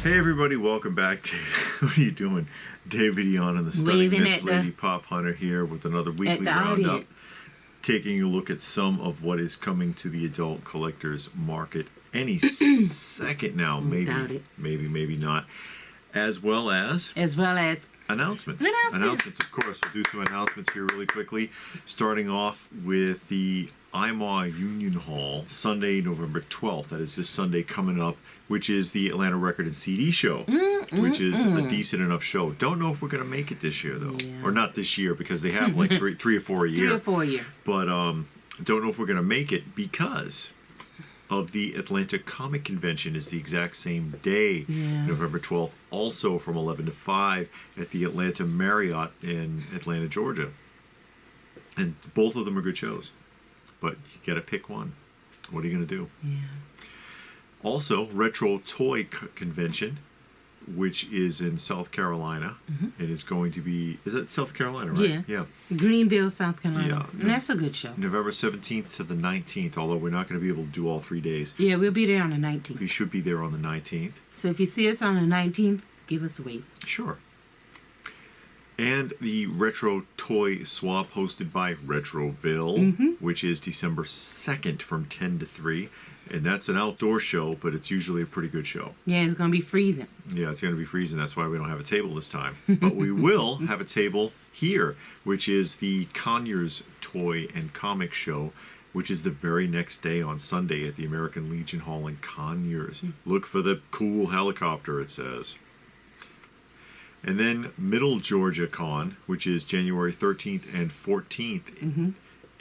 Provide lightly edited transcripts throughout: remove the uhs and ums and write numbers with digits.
Hey everybody, welcome back to what are you doing? David Eon and the Stunning Miss Lady Pop Hunter here with another weekly roundup, taking a look at some of what is coming to the adult collectors market any second now, maybe not, as well as announcements. Announcements, of course. We'll do some announcements here really quickly, starting off with the IMAW Union Hall, Sunday, November 12th. That is this Sunday coming up, which is the Atlanta Record and CD Show, which is a decent enough show. Don't know if we're going to make it this year, though. Yeah. Or not this year, because they have like three or four a year. 3 or 4 a year. But don't know if we're going to make it because of the Atlanta Comic Convention is the exact same day, November 12th, also from 11 to 5 at the Atlanta Marriott in Atlanta, Georgia. And both of them are good shows. But you got to pick one. What are you going to do? Yeah. Also, Retro Toy Convention, which is in South Carolina. It is going to be, is that South Carolina, right? Yeah. Greenville, South Carolina. Yeah. And that's a good show. November 17th to the 19th, although we're not going to be able to do all 3 days. Yeah, we'll be there on the 19th. We should be there on the 19th. So if you see us on the 19th, give us a wave. Sure. And the Retro Toy Swap hosted by Retroville, which is December 2nd from 10 to 3. And that's an outdoor show, but it's usually a pretty good show. Yeah, it's going to be freezing. Yeah, it's going to be freezing. That's why we don't have a table this time. But we will have a table here, which is the Conyers Toy and Comic Show, which is the very next day on Sunday at the American Legion Hall in Conyers. Look for the cool helicopter, it says. And then Middle Georgia Con, which is January 13th and 14th.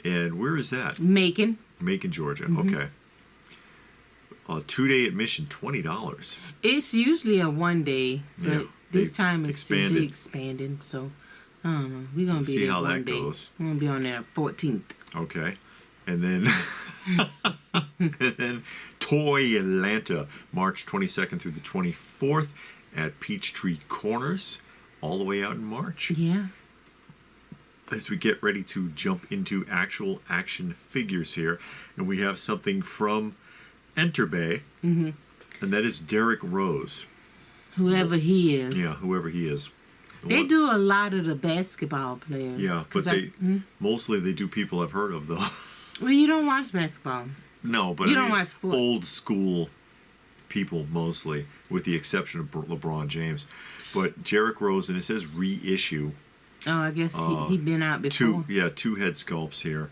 And where is that? Macon, Georgia. Okay. 2-day admission, $20. It's usually a 1 day, but this time it's expanded. So, I don't know. We're going to be there how one that day. goes. We're going to be on there 14th. Okay. And then, and then Toy Atlanta, March 22nd through the 24th at Peachtree Corners, all the way out in March. Yeah. As we get ready to jump into actual action figures here, and we have something from Enterbay, and that is Derrick Rose. Whoever he is. Yeah, whoever he is. They do a lot of the basketball players. Yeah, but mostly they do people I've heard of, though. Well, you don't watch basketball. No, but you don't watch sports. Old school people mostly, with the exception of LeBron James. But Derrick Rose, and it says reissue. Oh, I guess he'd been out before. Two head sculpts here.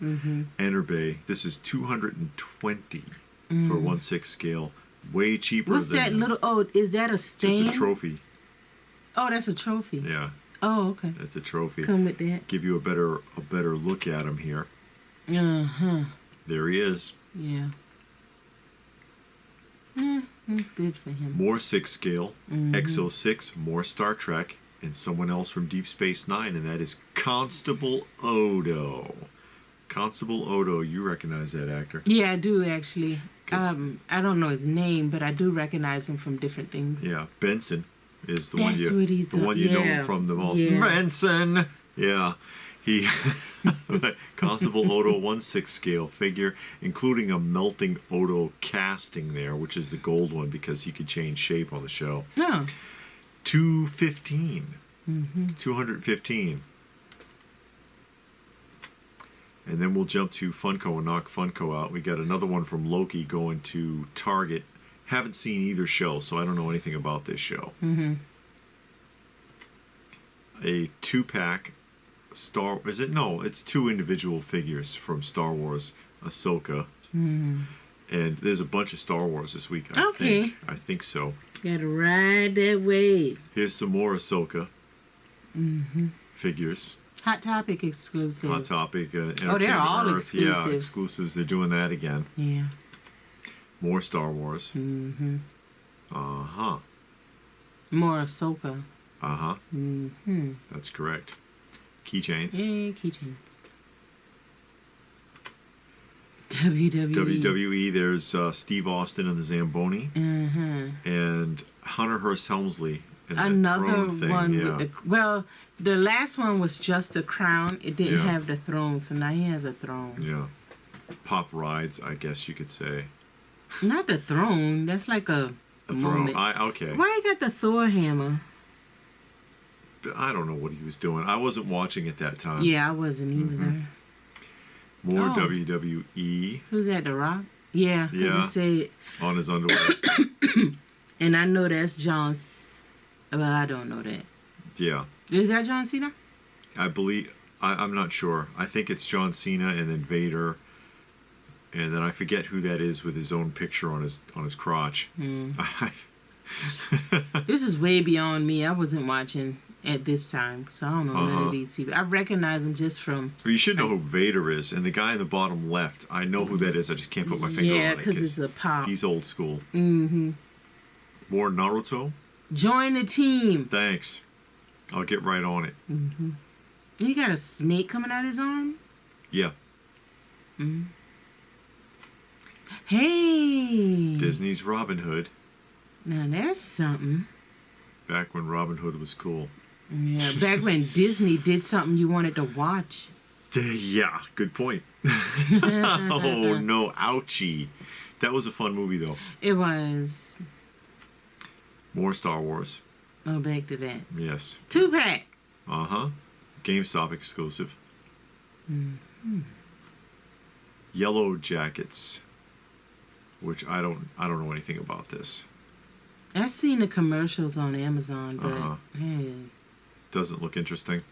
Enterbay. This is $220 for 1/6 scale. Way cheaper What's than... that little... Oh, is that a stand? It's a trophy. Oh, that's a trophy. Yeah. Oh, okay. That's a trophy. Come with that. Give you a better look at him here. There he is. Yeah. That's good for him. More 6 scale. X06, more Star Trek, and someone else from Deep Space Nine, and that is Constable Odo. Constable Odo, you recognize that actor? Yeah, I do actually. I don't know his name, but I do recognize him from different things. Yeah, Benson is the That's one you know him from them all. Yeah. Benson. Yeah, he Constable Odo 1/6 scale figure, including a melting Odo casting there, which is the gold one because he could change shape on the show. Oh. $215. 215. And then we'll jump to Funko and knock Funko out. We got another one from Loki going to Target. Haven't seen either show, so I don't know anything about this show. A 2-pack Star... Is it? No, it's 2 individual figures from Star Wars Ahsoka. And there's a bunch of Star Wars this week, I think so. Gotta ride that wave. Here's some more Ahsoka figures. Hot Topic exclusive. Hot Topic. They're all Earth. exclusives. Yeah, exclusives. They're doing that again. Yeah. More Star Wars. More Ahsoka. That's correct. Keychains. Yeah, keychains. WWE. There's Steve Austin and the Zamboni. And Hunter Hearst Helmsley. Another one with the... Well, the last one was just a crown. It didn't have the throne, so now he has a throne. Yeah. Pop rides, I guess you could say. Not the throne. That's like a moment. Okay. Why he got the Thor hammer? I don't know what he was doing. I wasn't watching at that time. Yeah, I wasn't either. More WWE. Who's that, The Rock? Yeah, because he said... on his underwear. And I know that's John... Well, I don't know that. Yeah. Is that John Cena? I believe... I'm not sure. I think it's John Cena and then Vader. And then I forget who that is with his own picture on his crotch. This is way beyond me. I wasn't watching at this time, so I don't know none of these people. I recognize them just from... Well, you should know who Vader is. And the guy in the bottom left, I know who that is. I just can't put my finger on it. Yeah, because it's a pop. He's old school. Mm-hmm. More Naruto? Join the team. Thanks. I'll get right on it. Mm-hmm. He got a snake coming out his arm? Yeah. Mm-hmm. Hey! Disney's Robin Hood. Now that's something. Back when Robin Hood was cool. Yeah, back when Disney did something you wanted to watch. Yeah, good point. Oh, no. Ouchie. That was a fun movie, though. It was. More Star Wars. Oh, back to that. Yes. 2-pack. Uh-huh. GameStop exclusive. Mm-hmm. Yellow Jackets. Which I don't know anything about this. I've seen the commercials on Amazon, but hey. Doesn't look interesting?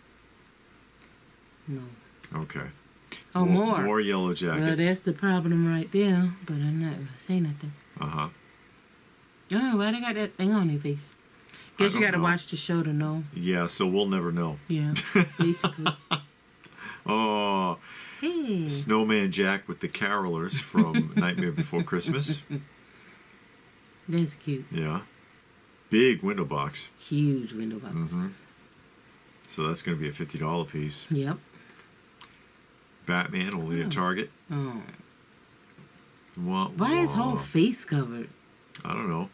No. Okay. Oh, more. More Yellow Jackets. Well, that's the problem right there, but I'm not going to say nothing. Uh-huh. Oh, why they got that thing on their face? Guess you got to watch the show to know. Yeah, so we'll never know. Yeah, basically. Oh. Hey. Snowman Jack with the Carolers from Nightmare Before Christmas. That's cute. Yeah. Big window box. Huge window box. Mm-hmm. So that's going to be a $50 piece. Yep. Batman only at Target. Oh. Why is his whole face covered? I don't know.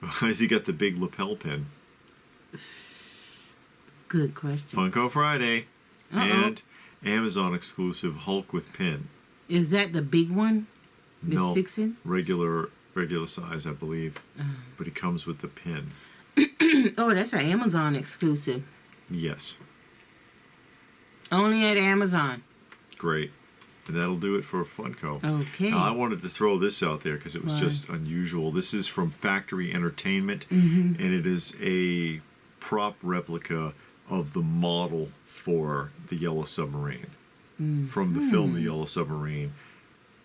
Why has he got the big lapel pin? Good question. Funko Friday. And Amazon exclusive Hulk with pin. Is that the big one? The no, 6-in? Regular size, I believe. But he comes with the pin. Oh, that's an Amazon exclusive. Yes. Only at Amazon. Great. And that'll do it for Funko. Okay. Now, I wanted to throw this out there because it was just unusual. This is from Factory Entertainment, Mm-hmm. and it is a prop replica of the model for the Yellow Submarine. From the film The Yellow Submarine,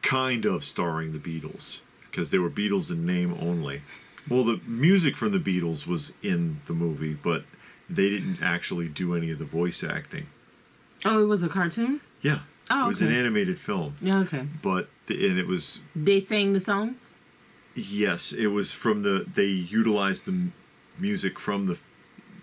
kind of starring the Beatles, because they were Beatles in name only. Well, the music from the Beatles was in the movie, but they didn't actually do any of the voice acting. Oh, it was a cartoon? Yeah. Oh, it was an animated film. Yeah, okay. But, and it was... They sang the songs? Yes, it was from the... They utilized the music from the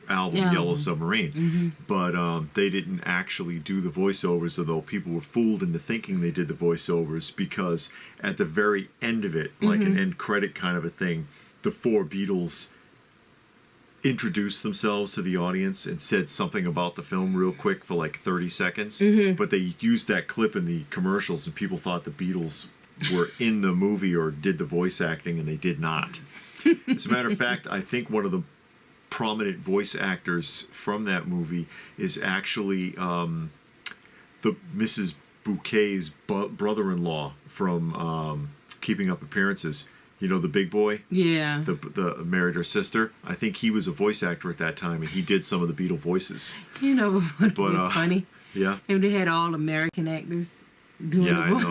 album Yellow Submarine. Mm-hmm. But they didn't actually do the voiceovers, although people were fooled into thinking they did the voiceovers, because at the very end of it, like an end credit kind of a thing, the four Beatles introduced themselves to the audience and said something about the film real quick for like 30 seconds. But they used that clip in the commercials, and people thought the Beatles were in the movie or did the voice acting, and they did not. As a matter of fact, I think one of the prominent voice actors from that movie is actually the Mrs. Bouquet's brother-in-law from Keeping Up Appearances. You know, the big boy? Yeah. The married her sister. I think he was a voice actor at that time, and he did some of the Beatle voices. You know what would be funny? Yeah. If they had all American actors doing the voice.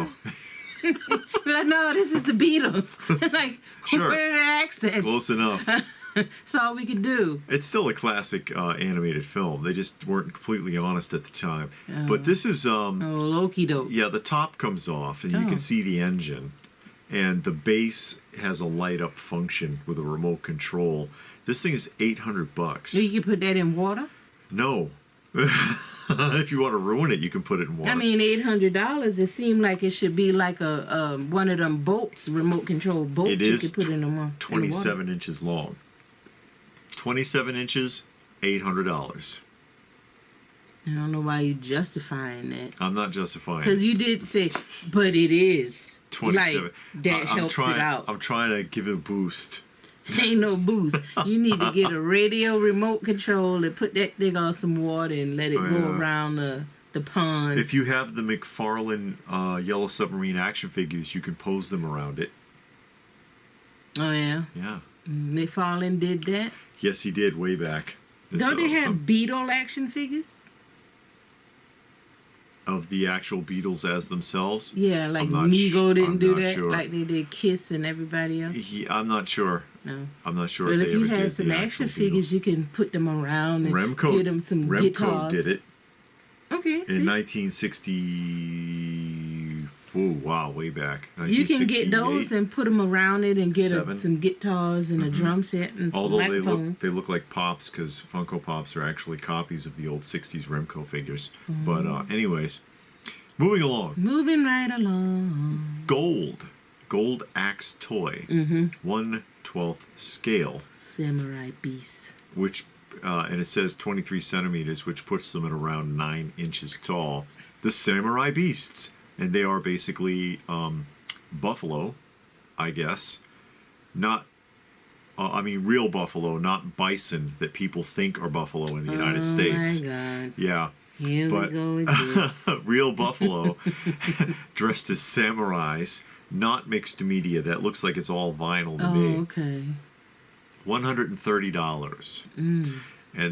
I know. Be like, no, this is the Beatles. Like, sure. where are their accents? Close enough. That's all we could do. It's still a classic animated film. They just weren't completely honest at the time. But this is... Loki dope. Yeah, the top comes off, and you can see the engine. And the base has a light up function with a remote control. This thing is $800. You can put that in water? No. If you want to ruin it, you can put it in water. I mean, $800. It seemed like it should be like a one of them boats, remote control boats. It is you could put in the 27 inches long. 27 inches, $800. I don't know why you're justifying that. I'm not justifying it. Because you did say, but it is. 27. Like, that helps it out. I'm trying to give it a boost. Ain't no boost. You need to get a radio remote control and put that thing on some water and let it go around the pond. If you have the McFarlane Yellow Submarine action figures, you can pose them around it. Oh, yeah? Yeah. McFarlane did that? Yes, he did, way back. Don't they have Beetle action figures? Of the actual Beatles as themselves? Yeah, like Mego didn't do that? Sure. Like they did Kiss and everybody else? I'm not sure. No. I'm not sure but if you had some action figures, you can put them around and get them some guitars. Remco did it. Okay. In 1960... Oh, wow, way back. You can get those and put them around it and get some guitars and a drum set and although they look like Pops, because Funko Pops are actually copies of the old 60s Remco figures. But anyways, moving along. Moving right along. Gold axe toy. 1/12 scale. Samurai beast. Which, and it says 23 centimeters, which puts them at around 9 inches tall. The Samurai Beasts. And they are basically buffalo, I guess. Not, real buffalo, not bison that people think are buffalo in the United States. Oh, my God. Yeah. Here we go with this. Real buffalo dressed as samurais, not mixed media. That looks like it's all vinyl to me. Oh, okay. $130. And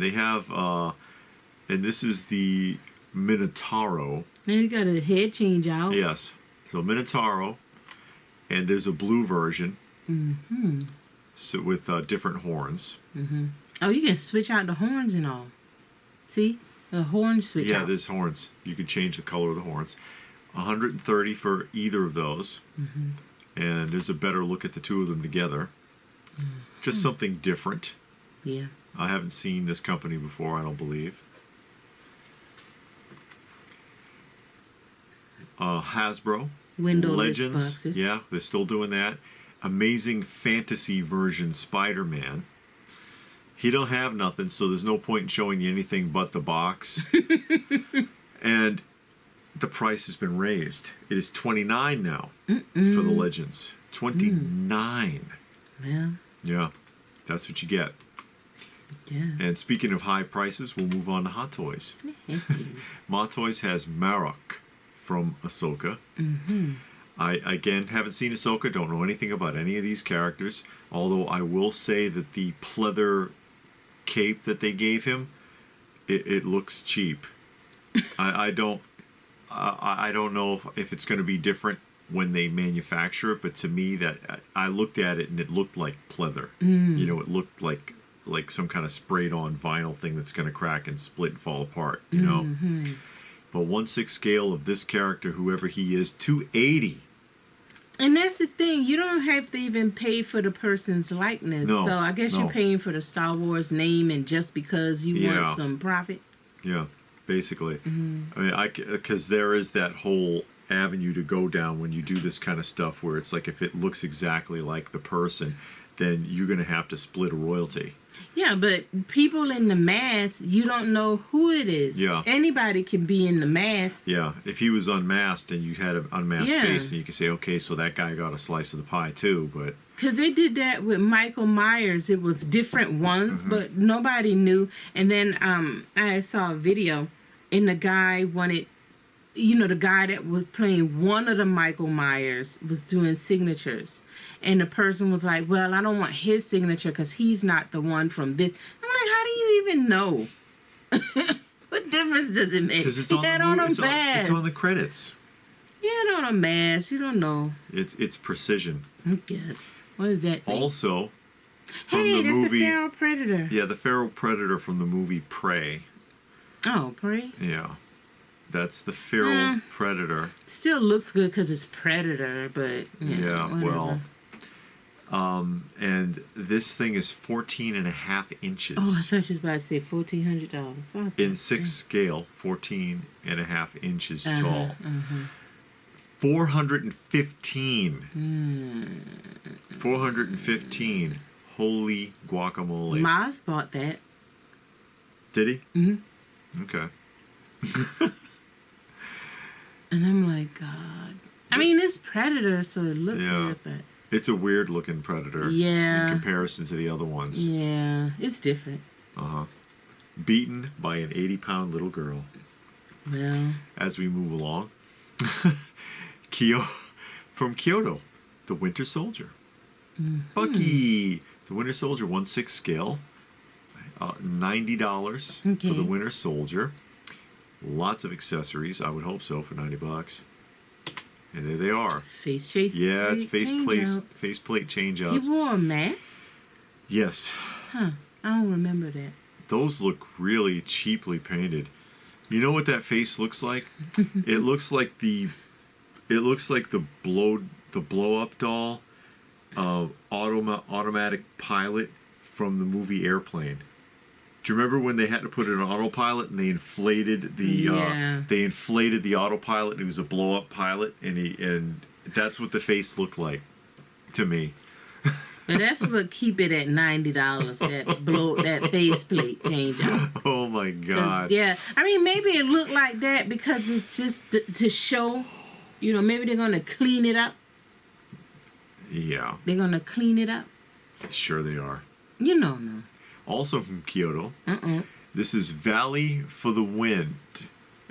they have, and this is the Minotauro. Then you got a head change out. Yes. So Minotauro, and there's a blue version. So with different horns. Oh, you can switch out the horns and all. See? The horns switch out. Yeah, there's horns. You can change the color of the horns. $130 for either of those. And there's a better look at the two of them together. Just something different. Yeah. I haven't seen this company before, I don't believe. Hasbro. Windowless Legends. boxes. Yeah, they're still doing that. Amazing Fantasy version Spider-Man. He don't have nothing, so there's no point in showing you anything but the box. And the price has been raised. It is $29 now for the Legends. $29. Yeah. Yeah, that's what you get. Yeah. And speaking of high prices, we'll move on to Hot Toys. Hot Toys has Marok from Ahsoka. I, again, haven't seen Ahsoka, don't know anything about any of these characters, although I will say that the pleather cape that they gave him, it looks cheap. I don't know if it's going to be different when they manufacture it, but to me, that I looked at it and it looked like pleather. You know, it looked like some kind of sprayed on vinyl thing that's going to crack and split and fall apart, you know. But 1/6 scale of this character, whoever he is, $280. And that's the thing, you don't have to even pay for the person's likeness. No, so I guess you're paying for the Star Wars name, and just because you want some profit. Yeah, basically. I mean, because there is that whole avenue to go down when you do this kind of stuff, where it's like if it looks exactly like the person, then you're going to have to split a royalty. Yeah, but people in the mass, you don't know who it is. Yeah. Anybody can be in the mass. Yeah, if he was unmasked and you had an unmasked face, and you could say, okay, so that guy got a slice of the pie too, but... Because they did that with Michael Myers. It was different ones, but nobody knew. And then I saw a video, and the guy wanted... You know, the guy that was playing one of the Michael Myers was doing signatures. And the person was like, well, I don't want his signature because he's not the one from this. I'm like, how do you even know? What difference does it make? Because it's on the credits. He had on a mask. You don't know. It's precision. I guess. What is that thing? Also, from the movie... that's the feral predator. Yeah, the feral predator from the movie Prey. Oh, Prey? Yeah. That's the feral predator. Still looks good because it's predator, but well, and this thing is 14.5 inches. Oh, I thought you was about to say $1,400. In 6 scale, 14.5 inches tall. 415. 415. Holy guacamole! Maz bought that. Did he? Okay. And I'm like, God. I mean, it's Predator, so it looked good, but... It's a weird looking predator. Yeah. In comparison to the other ones. Yeah, it's different. Beaten by an 80-pound little girl. Well. As we move along, from Kyoto, the Winter Soldier. Bucky, the Winter Soldier, 1/6 scale. $90 for the Winter Soldier. Lots of accessories. I would hope so for $90. And there they are. Faceplate. Yeah, it's faceplate change-outs. He wore a mask? Yes. Huh. I don't remember that. Those look really cheaply painted. You know what that face looks like? It looks like the blow up doll of automatic pilot from the movie Airplane. Do you remember when they had to put it in autopilot and they inflated the autopilot and it was a blow up pilot and that's what the face looked like to me. But that's what keep it at $90. That faceplate change out. Oh my God! Yeah, I mean maybe it looked like that because it's just to show. You know, maybe they're gonna clean it up. Yeah. They're gonna clean it up. Sure they are. You know, no. Also from Kyoto. This is Valley for the Wind.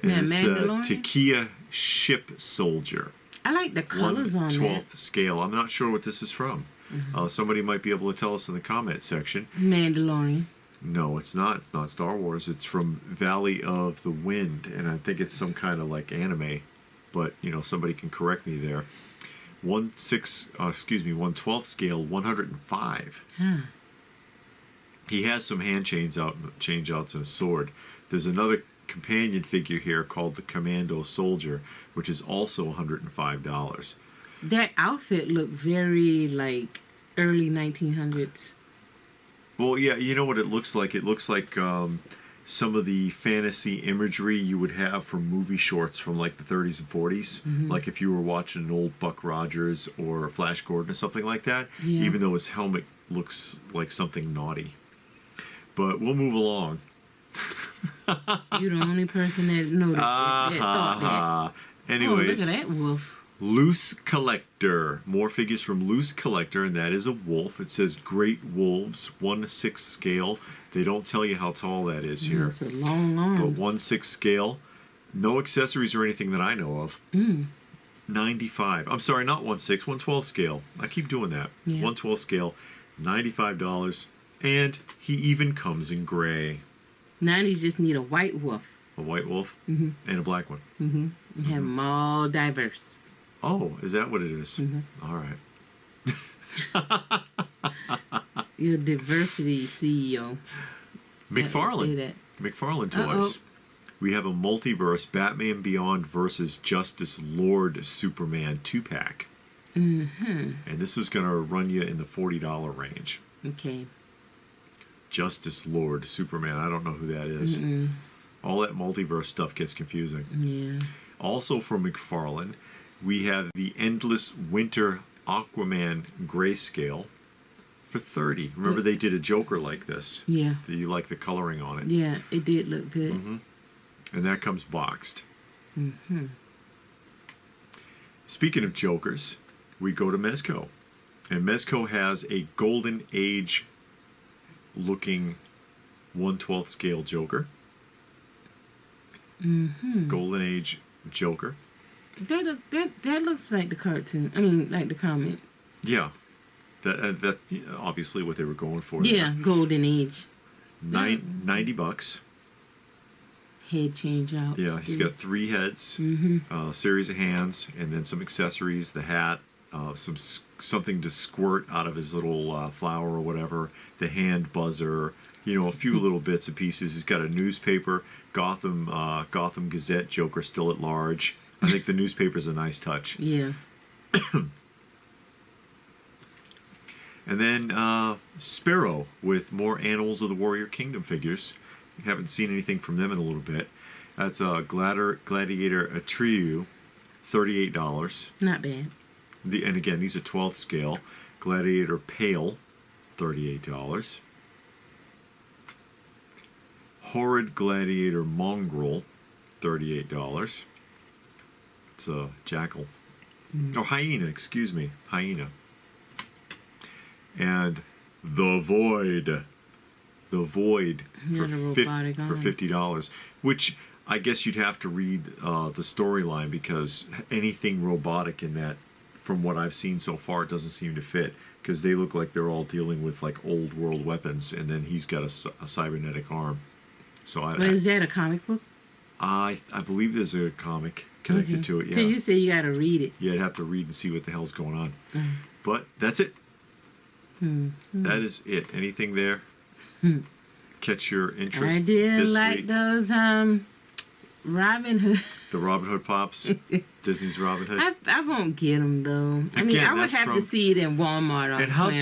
And yeah, it's Mandalorian? Takia Ship Soldier. I like the colors on that. 1/12 scale. I'm not sure what this is from. Somebody might be able to tell us in the comment section. Mandalorian. No, it's not. It's not Star Wars. It's from Valley of the Wind, and I think it's some kind of like anime. But you know, somebody can correct me there. 1/12 scale, 105. He has some hand change outs and a sword. There's another companion figure here called the Commando Soldier, which is also $105. That outfit looked very like early 1900s. Well, yeah, you know what it looks like? It looks like some of the fantasy imagery you would have from movie shorts from like the 30s and 40s. Like if you were watching an old Buck Rogers or Flash Gordon or something like that, even though his helmet looks like something naughty. But we'll move along. You're the only person that noticed that thought that. Anyways, oh, look at that wolf. Loose Collector. More figures from Loose Collector, and that is a wolf. It says Great Wolves, 1/6 scale. They don't tell you how tall that is here. It's a long arms. But 1/6 scale. No accessories or anything that I know of. 95. I'm sorry, not 1/6, 1/12 scale. I keep doing that. 1/12 scale, $95. And he even comes in gray. Now you just need a white wolf. A white wolf and a black one. You have them all diverse. Oh, is that what it is? All right. You're a diversity CEO. McFarlane Toys. We have a multiverse Batman Beyond versus Justice Lord Superman 2-pack. And this is going to run you in the $40 range. Okay. Justice Lord Superman. I don't know who that is. All that multiverse stuff gets confusing. Yeah. Also from McFarlane, we have the Endless Winter Aquaman Grayscale for $30. Remember they did a Joker like this. Yeah. You like the coloring on it. Yeah, it did look good. And that comes boxed. Speaking of Jokers, we go to Mezco. And Mezco has a Golden Age looking 1/12 scale Joker. Golden Age Joker. That looks like the cartoon. I mean, like the comic. Yeah, that obviously what they were going for. Yeah, there. Golden Age. $90. Head change out. Yeah, he's got 3 heads, a series of hands, and then some accessories. The hat, something to squirt out of his little flower or whatever. The hand buzzer. You know, a few little bits and pieces. He's got a newspaper, Gotham Gazette, Joker still at large. I think the newspaper's a nice touch. Yeah. And then Spero with more Animals of the Warrior Kingdom figures. Haven't seen anything from them in a little bit. That's a Gladiator Atreyu, $38. Not bad. And again, these are 12th scale. Gladiator Pale, $38. Horrid Gladiator Mongrel, $38. It's a jackal. Oh, hyena, excuse me. Hyena. and The Void. The Void for $50, which I guess you'd have to read the storyline, because anything robotic in that, from what I've seen so far, it doesn't seem to fit, because they look like they're all dealing with like old world weapons, and then he's got a cybernetic arm. So is that a comic book? I believe there's a comic connected to it. Yeah. You say you got to read it. Yeah, I'd have to read and see what the hell's going on. But that's it. That is it. Anything there catch your interest? I did this like week? Those Robin Hood. The Robin Hood Pops. Disney's Robin Hood. I won't get them though. Again, I mean, I would have to see it in Walmart. And how'd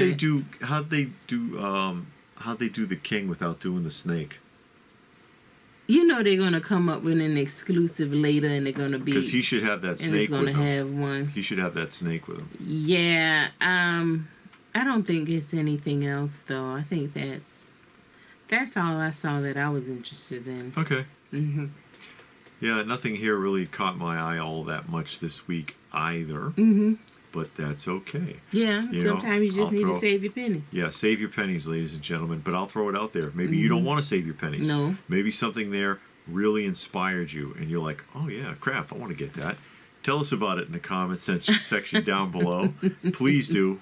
they do the king without doing the snake? You know they're gonna come up with an exclusive later, and they're gonna be, because he should have that snake with him. He's gonna have one. He should have that snake with him. Yeah. I don't think it's anything else though. I think that's all I saw that I was interested in. Okay. Yeah, nothing here really caught my eye all that much this week either. But that's okay. Yeah, sometimes you just need to save your pennies. Yeah, save your pennies, ladies and gentlemen. But I'll throw it out there. Maybe you don't want to save your pennies. No. Maybe something there really inspired you, and you're like, oh yeah, crap, I want to get that. Tell us about it in the comments section down below. Please do.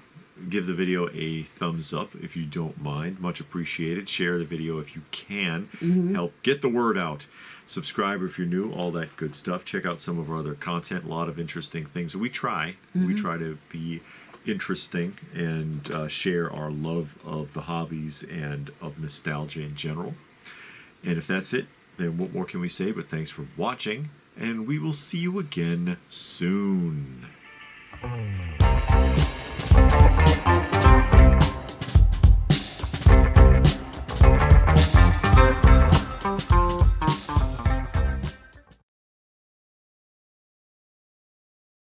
Give the video a thumbs up if you don't mind. Much appreciated. Share the video if you can. Help get the word out. Subscribe if you're new. All that good stuff. Check out some of our other content. A lot of interesting things. We try. We try to be interesting and share our love of the hobbies and of nostalgia in general. And if that's it, then what more can we say? But thanks for watching, and we will see you again soon.